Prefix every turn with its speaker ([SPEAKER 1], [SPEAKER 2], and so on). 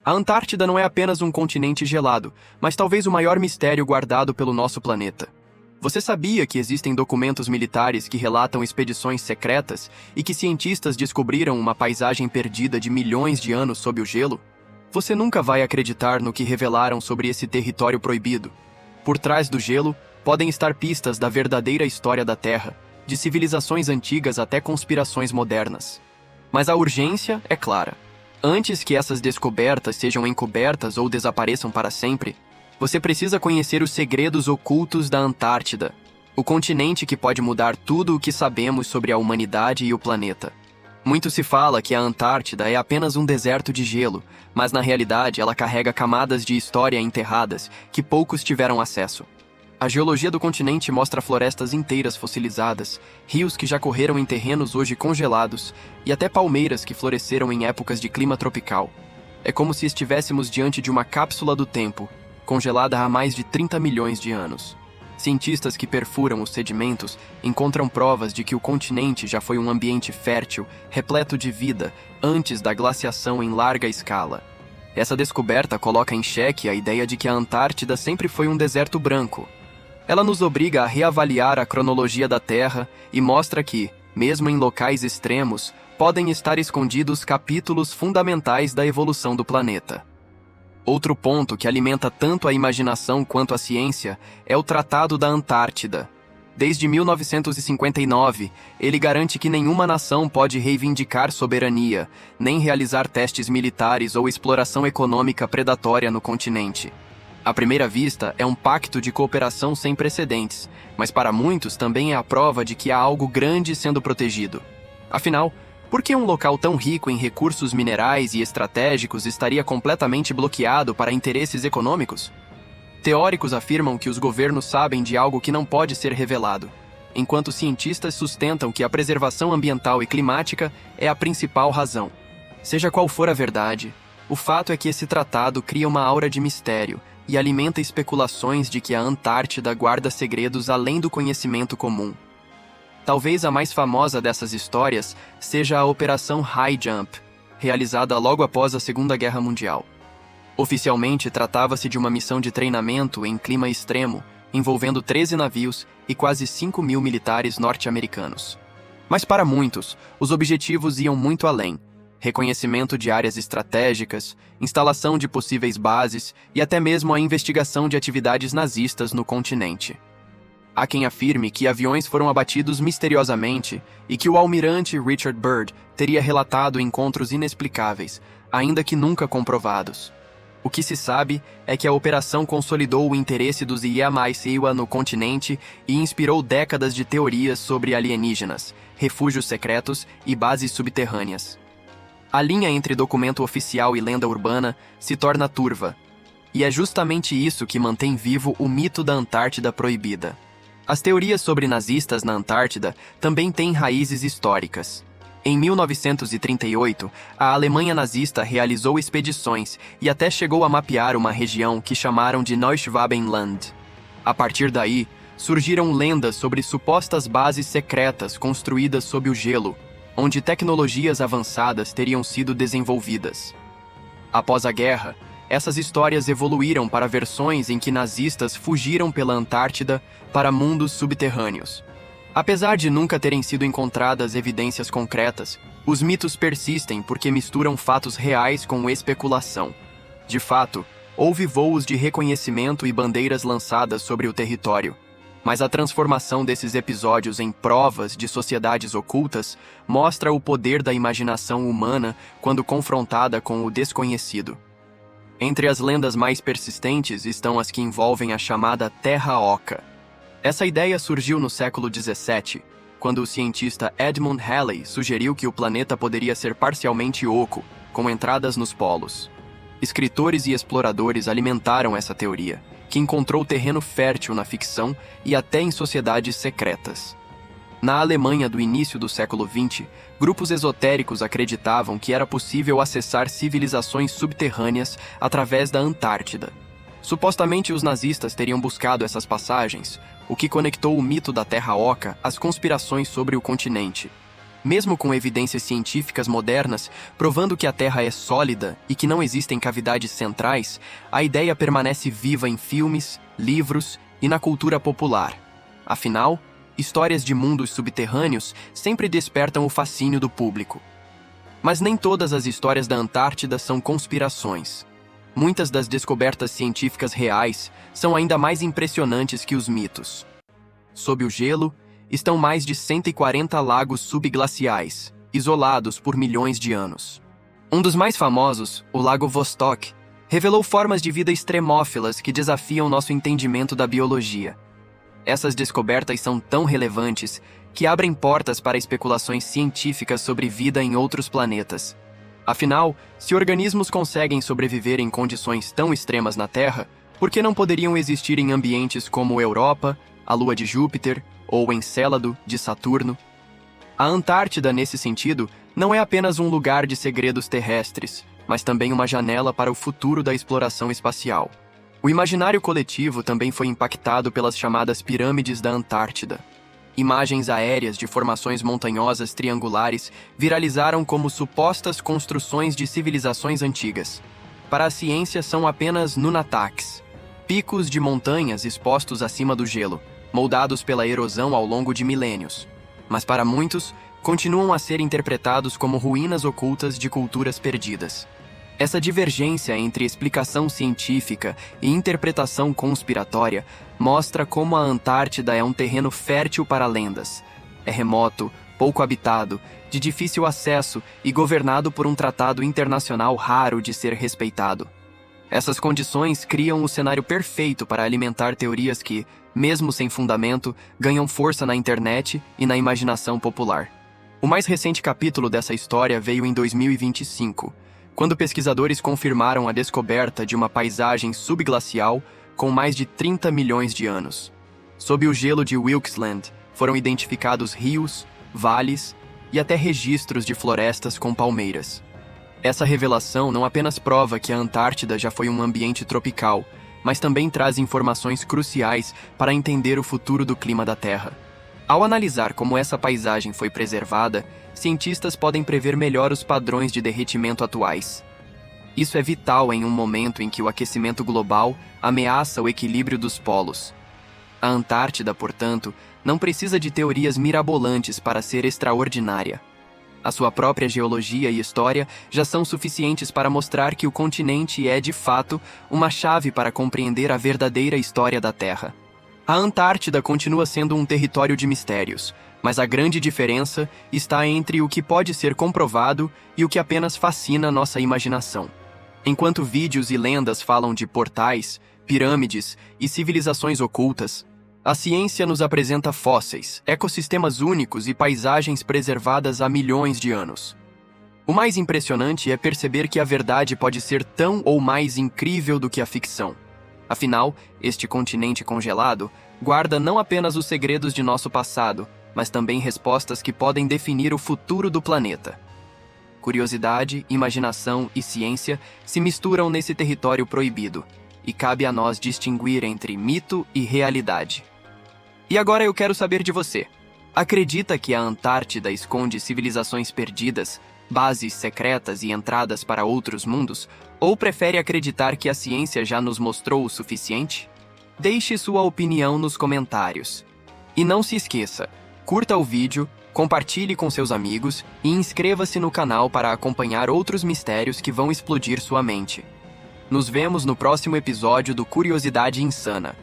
[SPEAKER 1] A Antártida não é apenas um continente gelado, mas talvez o maior mistério guardado pelo nosso planeta. Você sabia que existem documentos militares que relatam expedições secretas e que cientistas descobriram uma paisagem perdida de milhões de anos sob o gelo? Você nunca vai acreditar no que revelaram sobre esse território proibido. Por trás do gelo, podem estar pistas da verdadeira história da Terra, de civilizações antigas até conspirações modernas. Mas a urgência é clara. Antes que essas descobertas sejam encobertas ou desapareçam para sempre, você precisa conhecer os segredos ocultos da Antártida, o continente que pode mudar tudo o que sabemos sobre a humanidade e o planeta. Muito se fala que a Antártida é apenas um deserto de gelo, mas na realidade ela carrega camadas de história enterradas que poucos tiveram acesso. A geologia do continente mostra florestas inteiras fossilizadas, rios que já correram em terrenos hoje congelados e até palmeiras que floresceram em épocas de clima tropical. É como se estivéssemos diante de uma cápsula do tempo, congelada há mais de 30 milhões de anos. Cientistas que perfuram os sedimentos encontram provas de que o continente já foi um ambiente fértil, repleto de vida, antes da glaciação em larga escala. Essa descoberta coloca em xeque a ideia de que a Antártida sempre foi um deserto branco. Ela nos obriga a reavaliar a cronologia da Terra e mostra que, mesmo em locais extremos, podem estar escondidos capítulos fundamentais da evolução do planeta. Outro ponto que alimenta tanto a imaginação quanto a ciência é o Tratado da Antártida. Desde 1959, ele garante que nenhuma nação pode reivindicar soberania, nem realizar testes militares ou exploração econômica predatória no continente. À primeira vista, é um pacto de cooperação sem precedentes, mas para muitos também é a prova de que há algo grande sendo protegido. Afinal, por que um local tão rico em recursos minerais e estratégicos estaria completamente bloqueado para interesses econômicos? Teóricos afirmam que os governos sabem de algo que não pode ser revelado, enquanto cientistas sustentam que a preservação ambiental e climática é a principal razão. Seja qual for a verdade, o fato é que esse tratado cria uma aura de mistério e alimenta especulações de que a Antártida guarda segredos além do conhecimento comum. Talvez a mais famosa dessas histórias seja a Operação High Jump, realizada logo após a Segunda Guerra Mundial. Oficialmente, tratava-se de uma missão de treinamento em clima extremo, envolvendo 13 navios e quase 5.000 militares norte-americanos. Mas para muitos, os objetivos iam muito além. Reconhecimento de áreas estratégicas, instalação de possíveis bases e até mesmo a investigação de atividades nazistas no continente. Há quem afirme que aviões foram abatidos misteriosamente e que o almirante Richard Byrd teria relatado encontros inexplicáveis, ainda que nunca comprovados. O que se sabe é que a operação consolidou o interesse dos Yamaseiwa no continente e inspirou décadas de teorias sobre alienígenas, refúgios secretos e bases subterrâneas. A linha entre documento oficial e lenda urbana se torna turva, e é justamente isso que mantém vivo o mito da Antártida proibida. As teorias sobre nazistas na Antártida também têm raízes históricas. Em 1938, a Alemanha nazista realizou expedições e até chegou a mapear uma região que chamaram de Neuschwabenland. A partir daí, surgiram lendas sobre supostas bases secretas construídas sob o gelo, onde tecnologias avançadas teriam sido desenvolvidas. Após a guerra, essas histórias evoluíram para versões em que nazistas fugiram pela Antártida para mundos subterrâneos. Apesar de nunca terem sido encontradas evidências concretas, os mitos persistem porque misturam fatos reais com especulação. De fato, houve voos de reconhecimento e bandeiras lançadas sobre o território. Mas a transformação desses episódios em provas de sociedades ocultas mostra o poder da imaginação humana quando confrontada com o desconhecido. Entre as lendas mais persistentes estão as que envolvem a chamada Terra Oca. Essa ideia surgiu no século XVII, quando o cientista Edmund Halley sugeriu que o planeta poderia ser parcialmente oco, com entradas nos polos. Escritores e exploradores alimentaram essa teoria, que encontrou terreno fértil na ficção e até em sociedades secretas. Na Alemanha do início do século XX, grupos esotéricos acreditavam que era possível acessar civilizações subterrâneas através da Antártida. Supostamente os nazistas teriam buscado essas passagens, o que conectou o mito da Terra Oca às conspirações sobre o continente. Mesmo com evidências científicas modernas provando que a Terra é sólida e que não existem cavidades centrais, a ideia permanece viva em filmes, livros e na cultura popular. Afinal, histórias de mundos subterrâneos sempre despertam o fascínio do público. Mas nem todas as histórias da Antártida são conspirações. Muitas das descobertas científicas reais são ainda mais impressionantes que os mitos. Sob o gelo, estão mais de 140 lagos subglaciais, isolados por milhões de anos. Um dos mais famosos, o Lago Vostok, revelou formas de vida extremófilas que desafiam nosso entendimento da biologia. Essas descobertas são tão relevantes que abrem portas para especulações científicas sobre vida em outros planetas. Afinal, se organismos conseguem sobreviver em condições tão extremas na Terra, por que não poderiam existir em ambientes como Europa, a Lua de Júpiter ou Encélado de Saturno? A Antártida, nesse sentido, não é apenas um lugar de segredos terrestres, mas também uma janela para o futuro da exploração espacial. O imaginário coletivo também foi impactado pelas chamadas Pirâmides da Antártida. Imagens aéreas de formações montanhosas triangulares viralizaram como supostas construções de civilizações antigas. Para a ciência, são apenas nunataks, picos de montanhas expostos acima do gelo, moldados pela erosão ao longo de milênios. Mas para muitos, continuam a ser interpretados como ruínas ocultas de culturas perdidas. Essa divergência entre explicação científica e interpretação conspiratória mostra como a Antártida é um terreno fértil para lendas. É remoto, pouco habitado, de difícil acesso e governado por um tratado internacional raro de ser respeitado. Essas condições criam o cenário perfeito para alimentar teorias que, mesmo sem fundamento, ganham força na internet e na imaginação popular. O mais recente capítulo dessa história veio em 2025, quando pesquisadores confirmaram a descoberta de uma paisagem subglacial com mais de 30 milhões de anos. Sob o gelo de Wilkesland, foram identificados rios, vales e até registros de florestas com palmeiras. Essa revelação não apenas prova que a Antártida já foi um ambiente tropical, mas também traz informações cruciais para entender o futuro do clima da Terra. Ao analisar como essa paisagem foi preservada, cientistas podem prever melhor os padrões de derretimento atuais. Isso é vital em um momento em que o aquecimento global ameaça o equilíbrio dos polos. A Antártida, portanto, não precisa de teorias mirabolantes para ser extraordinária. A sua própria geologia e história já são suficientes para mostrar que o continente é, de fato, uma chave para compreender a verdadeira história da Terra. A Antártida continua sendo um território de mistérios, mas a grande diferença está entre o que pode ser comprovado e o que apenas fascina nossa imaginação. Enquanto vídeos e lendas falam de portais, pirâmides e civilizações ocultas, a ciência nos apresenta fósseis, ecossistemas únicos e paisagens preservadas há milhões de anos. O mais impressionante é perceber que a verdade pode ser tão ou mais incrível do que a ficção. Afinal, este continente congelado guarda não apenas os segredos de nosso passado, mas também respostas que podem definir o futuro do planeta. Curiosidade, imaginação e ciência se misturam nesse território proibido, e cabe a nós distinguir entre mito e realidade. E agora eu quero saber de você. Acredita que a Antártida esconde civilizações perdidas, bases secretas e entradas para outros mundos? Ou prefere acreditar que a ciência já nos mostrou o suficiente? Deixe sua opinião nos comentários. E não se esqueça, curta o vídeo, compartilhe com seus amigos e inscreva-se no canal para acompanhar outros mistérios que vão explodir sua mente. Nos vemos no próximo episódio do Curiosidade Insana.